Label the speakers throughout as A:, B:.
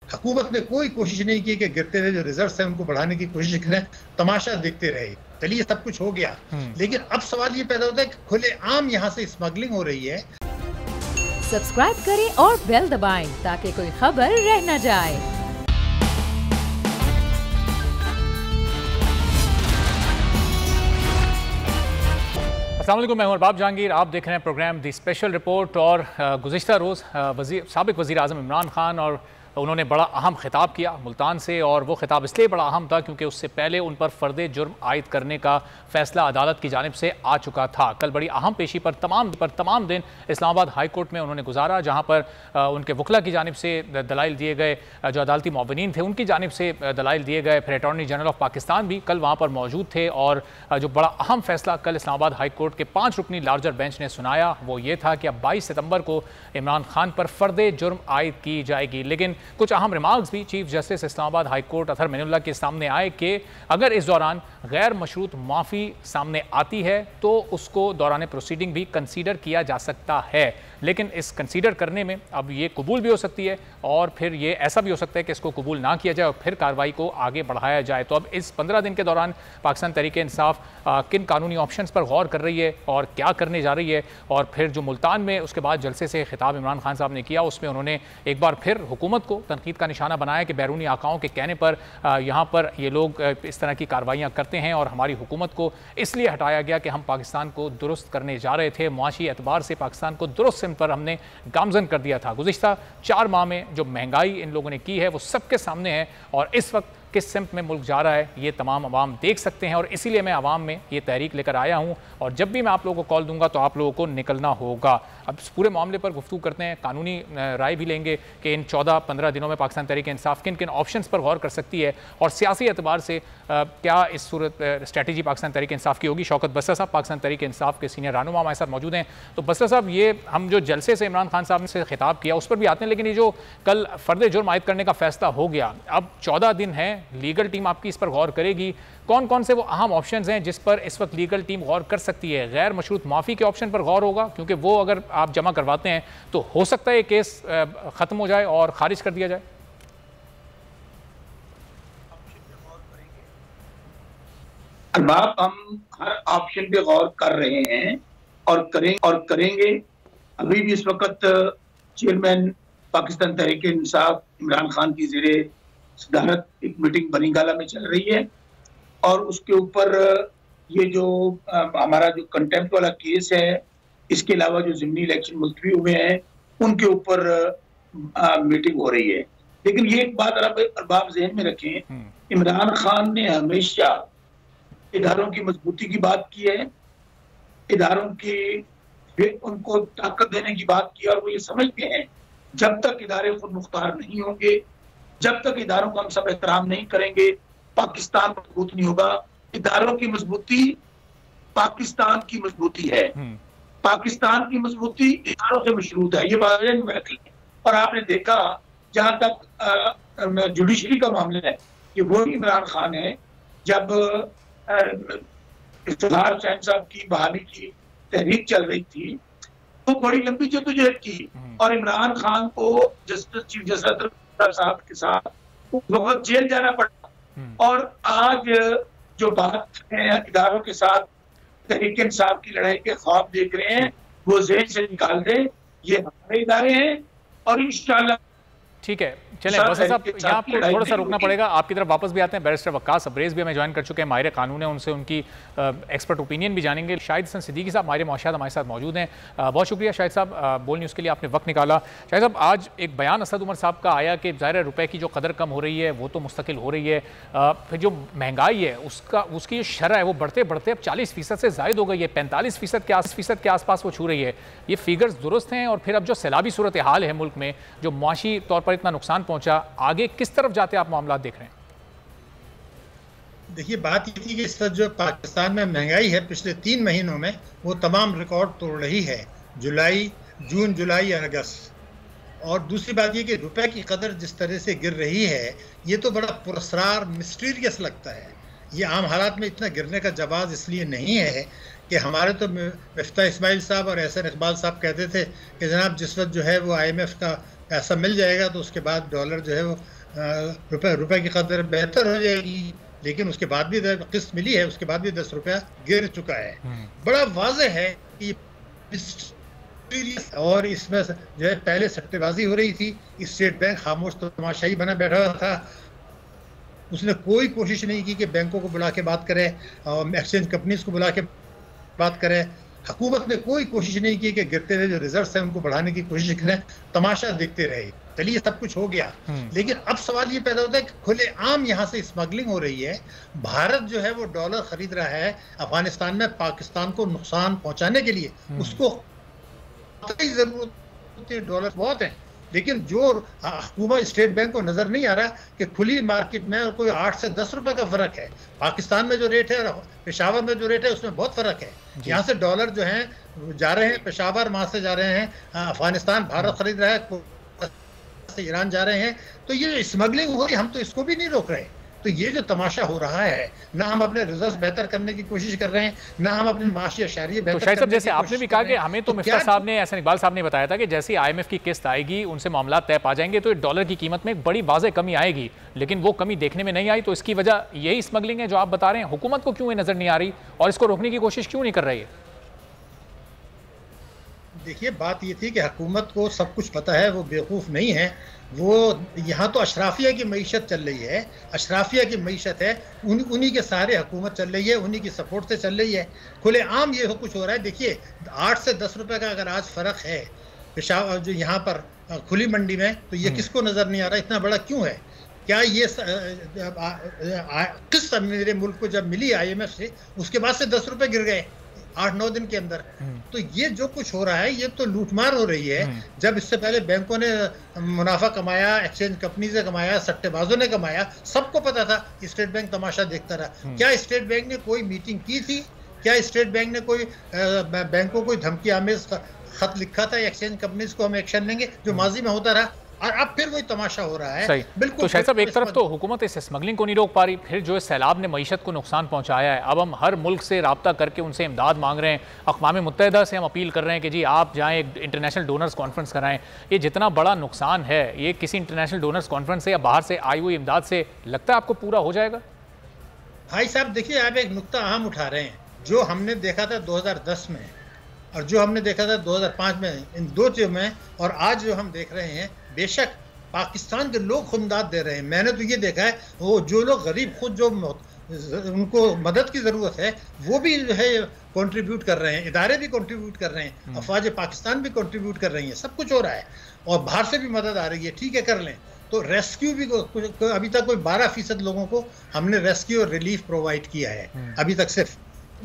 A: हुकूमत ने कोई कोशिश नहीं की कि गिरते हुए जो रिजर्व्स हैं उनको बढ़ाने की कोशिश करें, तमाशा देखते रहे। चलिए सब कुछ हो गया, लेकिन अब सवाल ये पैदा होता है कि खुलेआम यहाँ से स्मगलिंग हो रही है।
B: सब्सक्राइब करें और बेल दबाएं ताकि कोई खबर रह न जाए।
C: अस्सलाम वालेकुम, मैं हूं अरबाब जहांगीर। आप देख रहे हैं प्रोग्राम दी स्पेशल रिपोर्ट। और गुज़िश्ता रोज़ साबिक़ वज़ीर आज़म इमरान खान और उन्होंने बड़ा अहम खिताब किया मुल्तान से, और वो खिताब इसलिए बड़ा अहम था क्योंकि उससे पहले उन पर फ़र्द जुर्म आयद करने का फ़ैसला अदालत की जानिब से आ चुका था। कल बड़ी अहम पेशी पर तमाम दिन इस्लामाबाद हाई कोर्ट में उन्होंने गुजारा, जहाँ पर उनके वकला की जानिब से दलाइल दिए गए, जो अदालती मुअव्विनीन थे उनकी जानिब से दलाइल दिए गए। फिर अटॉर्नी जनरल ऑफ पाकिस्तान भी कल वहाँ पर मौजूद थे, और जो बड़ा अहम फ़ैसला कल इस्लामाबाद हाई कोर्ट के 5 रुकनी लार्जर बेंच ने सुनाया वो ये था कि अब 22 सितंबर को इमरान खान पर फ़र्द जुर्म आयद की जाएगी। लेकिन कुछ अहम रिमार्क्स भी chief justice Islamabad high court Athar Minallah के सामने आए कि अगर इस दौरान गैर मशरूत माफ़ी सामने आती है तो उसको दौरान प्रोसीडिंग भी कंसीडर किया जा सकता है। लेकिन इस कंसीडर करने में अब ये कबूल भी हो सकती है, और फिर ये ऐसा भी हो सकता है कि इसको कबूल ना किया जाए और फिर कार्रवाई को आगे बढ़ाया जाए। तो अब इस 15 दिन के दौरान पाकिस्तान तहरीक इंसाफ किन कानूनी ऑप्शंस पर गौर कर रही है और क्या करने जा रही है। और फिर जो मुल्तान में उसके बाद जलसे से खिताब इमरान खान साहब ने किया, उसमें उन्होंने एक बार फिर हुकूमत को तनकीद का निशाना बनाया कि बैरूनी आकाओं के कहने पर यहाँ पर ये लोग इस तरह की कार्रवाइयाँ करते हैं, और हमारी हुकूमत को इसलिए हटाया गया कि हम पाकिस्तान को दुरुस्त करने जा रहे थे, मुआशी एतबार से पाकिस्तान को दुरुस्त सिमत पर हमने गामजन कर दिया था। गुज़िश्ता 4 माह में जो महंगाई इन लोगों ने की है वो सबके सामने है, और इस वक्त किस सिमत में मुल्क जा रहा है ये तमाम अवाम देख सकते हैं। और इसीलिए मैं अवाम में ये तहरीक लेकर आया हूँ, और जब भी मैं आप लोगों को कॉल दूंगा तो आप लोगों को निकलना होगा। अब इस पूरे मामले पर गुफ्तगू करते हैं, कानूनी राय भी लेंगे कि इन 14-15 दिनों में पाकिस्तान तहरीक इंसाफ किन किन ऑप्शंस पर गौर कर सकती है, और सियासी एतबार से क्या इस सूरत स्ट्रैटेजी पाकिस्तान तहरीक इंसाफ की होगी। शौकत बसरा साहब पाकिस्तान तहरीक इंसाफ के सीनियर रहनुमा हमारे साथ मौजूद हैं। तो बसरा साहब, ये हम जो जलसे से इमरान खान साहब ने खिताब किया उस पर भी आते हैं, लेकिन ये जो कल फ़र्द जुर्म आयद करने का फैसला हो गया, अब 14 दिन है, लीगल टीम आपकी इस पर गौर करेगी। कौन कौन से वो अहम ऑप्शंस हैं जिस पर इस वक्त लीगल टीम गौर कर सकती है? गैर मशरूत माफ़ी के ऑप्शन पर गौर होगा, क्योंकि वो अगर आप जमा करवाते हैं तो हो सकता है केस ख़त्म हो जाए और खारिज कर दिया जाए।
D: अरबाब, हम हर ऑप्शन पे गौर कर रहे हैं और करेंगे। अभी भी इस वक्त चेयरमैन पाकिस्तान तहरीक इंसाफ इमरान खान की ज़ेरे सदारत एक मीटिंग बनीगाला में चल रही है, और उसके ऊपर ये जो हमारा जो कंटेम्प्ट वाला केस है, इसके अलावा जो ज़िमनी इलेक्शन मुलतवी हुए हैं उनके ऊपर मीटिंग हो रही है। लेकिन ये एक बात अरबाब ज़हन में रखें, इमरान खान ने हमेशा इदारों की मजबूती की बात की है, इदारों की उनको ताकत देने की बात की, और वो ये समझते हैं जब तक इदारे खुद मुख्तार नहीं होंगे, जब तक इदारों को हम सब एहतराम नहीं करेंगे, पाकिस्तान मजबूत नहीं होगा। इदारों की मजबूती पाकिस्तान की मजबूती है, पाकिस्तान की मजबूती इदारों से मशरूत है, ये बात में रखी है। और आपने देखा जहां तक जुडिशरी का मामला है कि वो इमरान खान है, जब इफ्तिखार हुसैन साहब की बहाली की तहरीक चल रही थी तो बड़ी लंबी जद्दोजहद की, और इमरान खान को चीफ जस्टिस साहब के साथ बहुत जेल जाना पड़ा। और आज जो बात है इदारों के साथ तहरीक इंसाफ की लड़ाई के ख्वाब देख रहे हैं, वो ज़हन से निकाल दे, ये हमारे इदारे हैं, और इंशाल्लाह
C: ठीक है। चलें बसर साहब, यहाँ आपको थोड़ा सा रुकना पड़ेगा, आपकी तरफ वापस भी आते हैं। बैरिस्टर वक्कास अब्रेज भी हमें ज्वाइन कर चुके हैं, माहिर कानून है, उनसे उनकी एक्सपर्ट ओपिनियन भी जानेंगे। शाहिद हसन सिद्दीकी साहब माहिर मुआशरात हमारे साथ मौजूद हैं। बहुत शुक्रिया शाहिद साहब, बोल न्यूज़ के लिए आपने वक्त निकाला। शाहिद साहब, आज एक बयान असद उमर साहब का आया कि ज़ाहिर रुपये की जो कदर कम हो रही है वो तो मुस्तकिल हो रही है, फिर जो महंगाई है उसकी जो शरह है वो बढ़ते बढ़ते अब 40% से ज़ायद हो गई है, 45% के आसपास वो छू रही है। ये फिगर्स दुरुस्त हैं? और फिर अब जो सैलाबी सूरत हाल है मुल्क में, जो मुआशी तौर पर इतना नुकसान पहुँचा, आगे किस तरफ जाते आप मामला देख रहे हैं?
A: देखिए, बात ये थी कि इस वक्त जो पाकिस्तान में महंगाई है पिछले 3 महीनों में वो तमाम रिकॉर्ड तोड़ रही है, जून जुलाई और अगस्त। और दूसरी बात ये कि रुपए की कदर जिस तरह से गिर रही है, ये तो बड़ा पुरस्कार मिस्टीरियस लगता है। ये आम हालात में इतना गिरने का जवाब इसलिए नहीं है कि हमारे तो मिफ्ता इस्माइल साहब और एहसन इकबाल साहब कहते थे कि जनाब जिस वक्त जो है वो IMF का ऐसा मिल जाएगा तो उसके बाद डॉलर जो है वो रुपए की कदर बेहतर हो जाएगी। लेकिन उसके बाद भी किस्त मिली है, उसके बाद भी 10 रुपया गिर चुका है। बड़ा वाज़ेह है कि और इसमें जो है पहले सट्टेबाजी हो रही थी, स्टेट बैंक खामोश तमाशाई बना बैठा हुआ था। उसने कोई कोशिश नहीं की कि बैंकों को बुला के बात करे, एक्सचेंज कंपनीज को बुला के बात करे। हुकूमत ने कोई कोशिश नहीं की कि गिरते हुए जो रिजर्व्स हैं उनको बढ़ाने की कोशिश करें, तमाशा देखते रहे। चलिए सब कुछ हो गया, लेकिन अब सवाल ये पैदा होता है कि खुलेआम यहाँ से स्मगलिंग हो रही है। भारत जो है वो डॉलर खरीद रहा है अफगानिस्तान में पाकिस्तान को नुकसान पहुंचाने के लिए। उसको जरूरत है, डॉलर बहुत है, लेकिन जो हुकूमत स्टेट बैंक को नजर नहीं आ रहा कि खुली मार्केट में कोई 8 से 10 रुपए का फर्क है। पाकिस्तान में जो रेट है और पेशावर में जो रेट है उसमें बहुत फर्क है। यहाँ से डॉलर जो है जा रहे हैं पेशावर, वहां से जा रहे हैं अफगानिस्तान, भारत खरीद रहा है, ईरान जा रहे हैं। तो ये स्मगलिंग हो रही, हम तो इसको भी नहीं रोक रहे। तो ये जो तमाशा हो रहा है, ना हम अपने रिजल्ट बेहतर करने की कोशिश कर रहे हैं, ना हम अपने माशी अशारिये बेहतर
C: शाहिद साहब, जैसे आपने भी कहा कि हमें तो मिफ्ता साहब ने, एहसान इकबाल साहब ने बताया था कि जैसे IMF की किस्त आएगी, उनसे मामला तय पा जाएंगे तो डॉलर की कीमत में एक बड़ी वाज़ेह कमी आएगी, लेकिन वो कमी देखने में नहीं आई। तो इसकी वजह यही स्मगलिंग है जो आप बता रहे हैं। हुकूमत को क्यों ये नजर नहीं आ रही और इसको रोकने की कोशिश क्यों नहीं कर रही है?
A: देखिए, बात ये थी कि हुकूमत को सब कुछ पता है, वो बेवकूफ़ नहीं है। वो यहाँ तो अशराफिया की मईशत चल रही है, अशराफिया की मईशत है, उन्हीं के सारे हुकूमत चल रही है, उन्हीं की सपोर्ट से चल रही है। खुलेआम ये कुछ हो रहा है। देखिए 8 से 10 रुपए का अगर आज फ़र्क है पेशावर जो यहाँ पर खुली मंडी में, तो ये किसको नज़र नहीं आ रहा, इतना बड़ा क्यों है? क्या ये किस्त मेरे मुल्क को जब मिली IMF से, उसके बाद से 10 रुपए गिर गए 8-9 दिन के अंदर। तो ये जो कुछ हो रहा है ये तो लूटमार हो रही है। जब इससे पहले बैंकों ने मुनाफा कमाया, एक्सचेंज कंपनी से कमाया, सट्टेबाजों ने कमाया, सबको पता था। स्टेट बैंक तमाशा देखता रहा। क्या स्टेट बैंक ने कोई मीटिंग की थी? क्या स्टेट बैंक ने कोई बैंकों को धमकी आमेज खत लिखा था एक्सचेंज कंपनीज को हम एक्शन लेंगे, जो माजी में होता रहा? और अब फिर वही तमाशा हो रहा है।
C: बिल्कुल। तो शायद साहब, एक तरफ तो हुकूमत इस स्मगलिंग को नहीं रोक पा रही, फिर जो सैलाब ने मईशत को नुकसान पहुंचाया है, अब हम हर मुल्क से रब्ता करके उनसे इमदाद मांग रहे हैं। अक़वाम मुत्तहिदा से हम अपील कर रहे हैं कि जी आप जाएं, एक इंटरनेशनल डोनर्स कॉन्फ्रेंस कराएं। ये जितना बड़ा नुकसान है, ये किसी इंटरनेशनल डोनर्स कॉन्फ्रेंस से या बाहर से आई हुई इमदाद से लगता है आपको पूरा हो जाएगा?
A: भाई साहब देखिए, आप एक नुक्ता अहम उठा रहे हैं। जो हमने देखा था 2010 में और जो हमने देखा था 2005 में, इन दो चीज़ों में और आज जो हम देख रहे हैं, बेशक पाकिस्तान के लोग खुमदाद दे रहे हैं। मैंने तो ये देखा है, वो जो लोग गरीब खुद जो उनको मदद की ज़रूरत है वो भी जो है कंट्रीब्यूट कर रहे हैं, इदारे भी कंट्रीब्यूट कर रहे हैं, अफवाज पाकिस्तान भी कंट्रीब्यूट कर रही हैं, सब कुछ हो रहा है और बाहर से भी मदद आ रही है। ठीक है, कर लें। तो रेस्क्यू भी अभी तक कोई 12% लोगों को हमने रेस्क्यू और रिलीफ प्रोवाइड किया है अभी तक। सिर्फ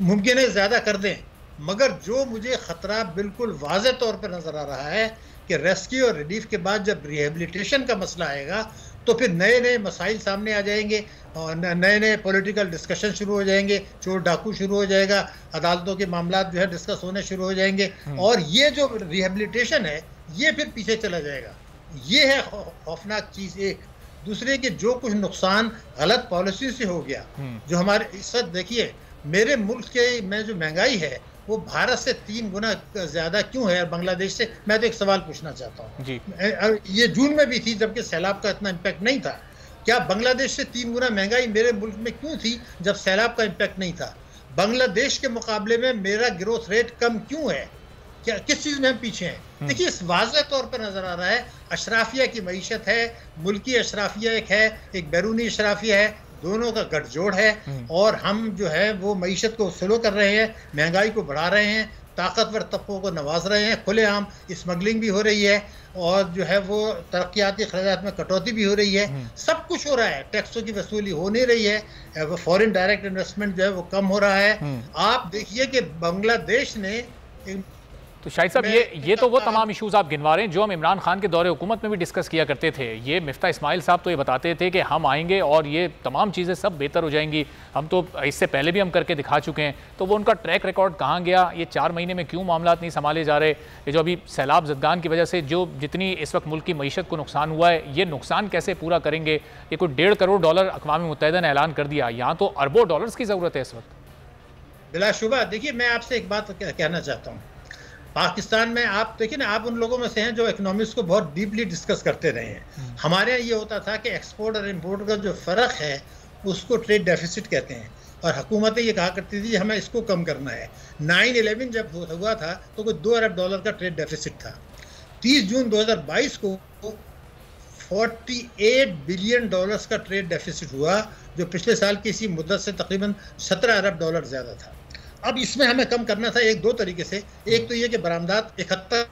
A: मुमकिन है ज़्यादा कर दें, मगर जो मुझे ख़तरा बिल्कुल वाज़े तौर पर नज़र आ रहा है कि रेस्क्यू और रिलीफ के बाद जब रिहेबिलिटेशन का मसला आएगा तो फिर नए नए मसाइल सामने आ जाएंगे और नए नए पॉलिटिकल डिस्कशन शुरू हो जाएंगे, चोर डाकू शुरू हो जाएगा, अदालतों के मामला जो है डिस्कस होने शुरू हो जाएंगे और ये जो रिहेबिलिटेशन है ये फिर पीछे चला जाएगा। ये है खौफनाक चीज़। एक दूसरे के जो कुछ नुकसान गलत पॉलिसी से हो गया, जो हमारे इस वक्त देखिए मेरे मुल्क के में जो महंगाई है वो भारत से 3 गुना ज्यादा क्यों है और बांग्लादेश से? मैं तो एक सवाल पूछना चाहता हूँ। ये जून में भी थी जबकि सैलाब का इतना इम्पैक्ट नहीं था। क्या बांग्लादेश से 3 गुना महंगाई मेरे मुल्क में क्यों थी जब सैलाब का इम्पैक्ट नहीं था? बांग्लादेश के मुकाबले में मेरा ग्रोथ रेट कम क्यों है? क्या किस चीज में हम पीछे हैं? देखिए, इस वाज़ेह तौर पर नजर आ रहा है अशराफिया की मईशत है, मुल्की अशराफिया एक है, एक बैरूनी अशराफिया है, दोनों का गठजोड़ है और हम जो है वो मईशत को स्लो कर रहे हैं, महंगाई को बढ़ा रहे हैं, ताकतवर तबकों को नवाज रहे हैं, खुलेआम स्मगलिंग भी हो रही है और जो है वो तरक्याती खर्चात में कटौती भी हो रही है। सब कुछ हो रहा है, टैक्सों की वसूली हो नहीं रही है, फॉरेन डायरेक्ट इन्वेस्टमेंट जो है वो कम हो रहा है। आप देखिए कि बांग्लादेश ने
C: तो शाहिद साहब, ये तो वो तमाम इशूज़ आप गिनवा रहे हैं जो हम इमरान खान के दौरे हुकूमत में भी डिस्कस किया करते थे। ये मिफ्ता इस्माइल साहब तो ये बताते थे कि हम आएंगे और ये तमाम चीज़ें सब बेहतर हो जाएंगी। हम तो इससे पहले भी हम करके दिखा चुके हैं। तो वो उनका ट्रैक रिकॉर्ड कहाँ गया? ये 4 महीने में क्यों मामला नहीं संभाले जा रहे? ये जो अभी सैलाब ज़दगान की वजह से जो जितनी इस वक्त मुल्क की मईशत को नुकसान हुआ है, ये नुकसान कैसे पूरा करेंगे? ये कोई $1.5 करोड़ अक़वाम मुत्तहिदा ने ऐलान कर दिया, यहाँ तो अरबों डॉलर्स की ज़रूरत है इस वक्त।
A: बिलाशुबा। देखिए, मैं आपसे एक बात कहना चाहता हूँ। पाकिस्तान में आप देखिए ना, आप उन लोगों में से हैं जो इकोनॉमिक्स को बहुत डीपली डिस्कस करते रहे हैं। हमारे यहाँ ये होता था कि एक्सपोर्ट और इंपोर्ट का जो फ़र्क है उसको ट्रेड डेफिसिट कहते हैं, और हुकूमतें ये कहा करती थी हमें इसको कम करना है। 9/11 जब हुआ था तो कोई $2 अरब का ट्रेड डेफिसिट था। 30 जून 2022 को $48 बिलियन का ट्रेड डेफिसिट हुआ, जो पिछले साल की इसी मुद्दत से तकरीबन $17 अरब ज़्यादा था। अब इसमें हमें कम करना था एक दो तरीके से। एक तो ये कि बरामदात 71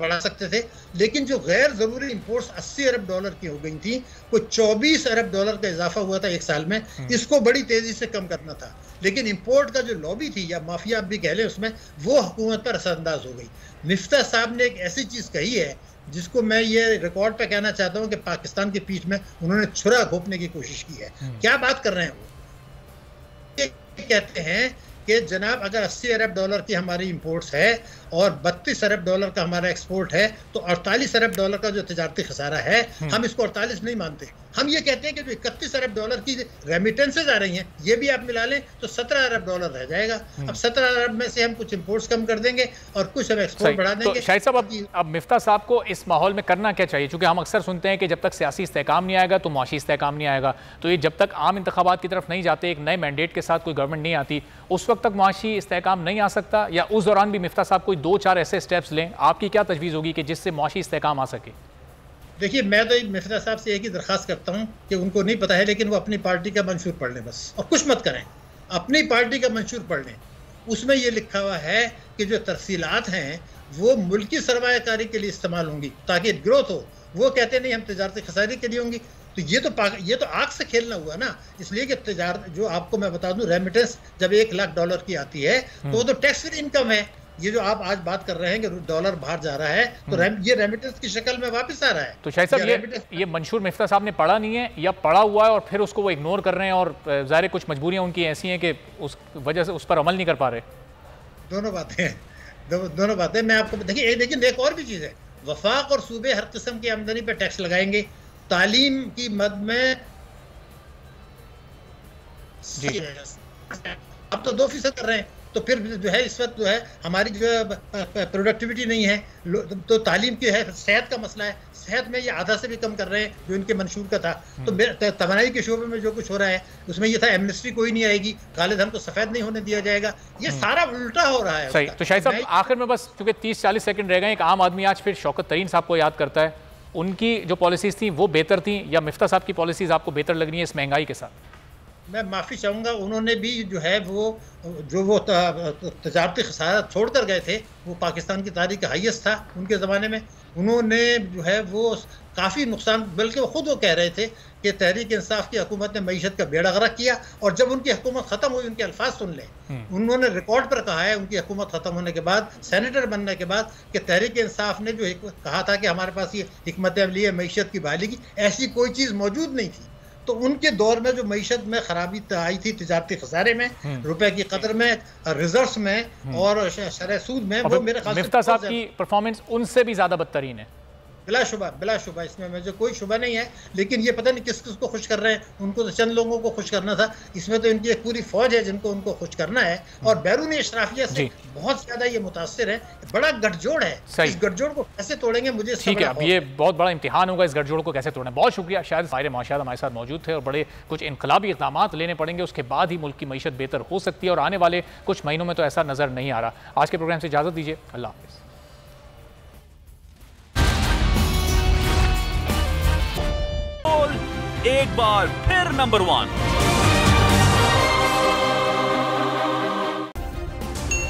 A: बढ़ा सकते थे, लेकिन जो गैर ज़रूरी इंपोर्ट्स $80 अरब की हो गई थी, कोई $24 अरब का इजाफा हुआ था एक साल में, इसको बड़ी तेज़ी से कम करना था। लेकिन इंपोर्ट का जो लॉबी थी या माफिया आप भी कह लें, उसमें वो हुकूमत पर असरअंदाज हो गई। मिफ्ता साहब ने एक ऐसी चीज़ कही है जिसको मैं ये रिकॉर्ड पे कहना चाहता हूँ कि पाकिस्तान की पीठ में उन्होंने छुरा घोंपने की कोशिश की है। क्या बात कर रहे हैं वो? कहते हैं कि जनाब अगर $80 अरब की हमारी इंपोर्ट्स है और $32 अरब का हमारा एक्सपोर्ट है, तो $48 अरब का जो तिजारती खसारा है, हम इसको 48 नहीं मानते। हम ये कहते हैं कि जो $31 अरब की रेमिटेंसेज आ रही हैं, ये भी आप मिला लें तो $17 अरब रह जाएगा। अब 17 अरब में से हम कुछ इंपोर्ट्स कम कर देंगे और कुछ हम एक्सपोर्ट बढ़ा देंगे।
C: तो शाहिद साहब, अब मिफ्ता साहब को इस माहौल में करना क्या चाहिए? क्योंकि हम अक्सर सुनते हैं कि जब तक सियासी इस्तेहकाम नहीं आएगा तो मुआशी इस्तेहकाम नहीं आएगा। तो ये जब तक आम इंतखाबात की तरफ नहीं जाते, एक नए मैंडेट के साथ कोई गवर्नमेंट नहीं आती, उस वक्त तक मुआशी इस्तेहकाम नहीं आ सकता, या उस दौरान भी मिफ्ता साहब कोई 2-4 ऐसे स्टेप्स लें? आपकी क्या तजवीज़ होगी कि जिससे मुआशी इस्तेहकाम आ सके?
A: देखिए, मैं तो मिफ्ता साहब से एक ही दरख्वास्त करता हूँ कि उनको नहीं पता है, लेकिन वो अपनी पार्टी का मंशूर पढ़ लें बस, और कुछ मत करें। अपनी पार्टी का मंशूर पढ़ लें, उसमें ये लिखा हुआ है कि जो तरसीलात हैं वो मुल्की सरमायाकारी के लिए इस्तेमाल होंगी ताकि ग्रोथ हो। वो कहते नहीं हम तिजारती खसारी के लिए होंगी। तो ये तो आग से खेलना हुआ ना। इसलिए कि तिजारत, जो आपको मैं बता दूं, रेमिटेंस जब $1 लाख की आती है तो वो तो टैक्स फ्री इनकम है। ये जो आप आज बात कर रहे हैं कि डॉलर बाहर जा रहा है, तो ये रेमिटेंस की शक्ल में वापस आ रहा है।
C: तो शायद साहब ये मंशूर मिफ्ता साहब ने पढ़ा नहीं है, या पढ़ा हुआ है और फिर उसको वो इग्नोर कर रहे हैं, और ज़ाहिर कुछ मजबूरियां उनकी ऐसी हैं कि उस वजह से उस पर अमल नहीं कर पा रहे।
A: दोनों बातें मैं आपको देखिए, लेकिन एक और भी चीज़ है, वफाक और सूबे हर किस्म की आमदनी पर टैक्स लगाएंगे। तालीम की मद में अब तो 2% कर रहे हैं, तो फिर जो है इस वक्त जो है हमारी जो है प्रोडक्टिविटी नहीं है। तो तालीम की है, सेहत का मसला है, सेहत में ये आधा से भी कम कर रहे हैं जो इनके मंशूर का था। तो तवानाई के शोबे में जो कुछ हो रहा है उसमें ये था एमनेस्टी कोई नहीं आएगी, काले धन को सफ़ेद नहीं होने दिया जाएगा, ये सारा उल्टा हो रहा है।
C: सही। तो शाहिद साहब, आखिर में बस चूंकि 30-40 सेकंड रह गए, एक आम आदमी आज फिर शौकत तरीन साहब को याद करता है, उनकी जो पॉलिसीज़ थी वो बेहतर थी, या मिफ्ता साहब की पॉलिसीज़ आपको बेहतर लग रही है इस महंगाई के साथ?
A: मैं माफ़ी चाहूँगा, उन्होंने भी जो है वो तजारती खसारा छोड़ कर गए थे, वो पाकिस्तान की तारीख का हाईएस्ट था उनके ज़माने में। उन्होंने जो है वो काफ़ी नुकसान, बल्कि वो खुद वो कह रहे थे कि तहरीक इंसाफ की हुकूमत ने मईशत का बेड़ा गर्क किया, और जब उनकी हुकूमत ख़त्म हुई, उनके अल्फाज सुन लें, उन्होंने रिकॉर्ड पर कहा है उनकी हुकूमत ख़त्म होने के बाद, सेनेटर बनने के बाद, कि तहरीक इंसाफ ने जो कहा था कि हमारे पास ये हिकमत अमली है मईशत की बहाली की, ऐसी कोई चीज़ मौजूद नहीं थी। तो उनके दौर में जो मईशत में खराबी आई थी, तिजारती खसारे में, रुपए की कदर में, रिजर्व्स में और शरह सूद में, वो मेरे ख्याल से
C: मिफ्ता साहब की परफॉर्मेंस उनसे भी ज़्यादा बदतरीन है।
A: बिलाशुबा इसमें मुझे कोई शुबा नहीं है। लेकिन ये पता नहीं किस किस को खुश कर रहे हैं। उनको तो चंद लोगों को खुश करना था, इसमें तो इनकी एक पूरी फौज है जिनको उनको खुश करना है, और बैरूनी अशराफिया से बहुत ज्यादा ये मुतासिर है। बड़ा गठजोड़ है, इस गठजोड़ को कैसे तोड़ेंगे मुझे
C: ठीक है, अब ये बहुत बड़ा इम्तिहान होगा इस गठजोड़ को कैसे तोड़ना। बहुत शुक्रिया। शायद साहिर माशाद हमारे साथ मौजूद थे, और बड़े कुछ इनकलाबी इक़दाम लेने पड़ेंगे, उसके बाद ही मुल्क की मईशत बेहतर हो सकती है, और आने वाले कुछ महीनों में तो ऐसा नजर नहीं आ रहा। आज के प्रोग्राम से इजाजत दीजिए, अल्लाह हाफ़िज़।
E: एक बार फिर नंबर 1।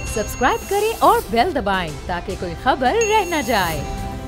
B: सब्सक्राइब करें और बेल दबाएं ताकि कोई खबर रह न जाए।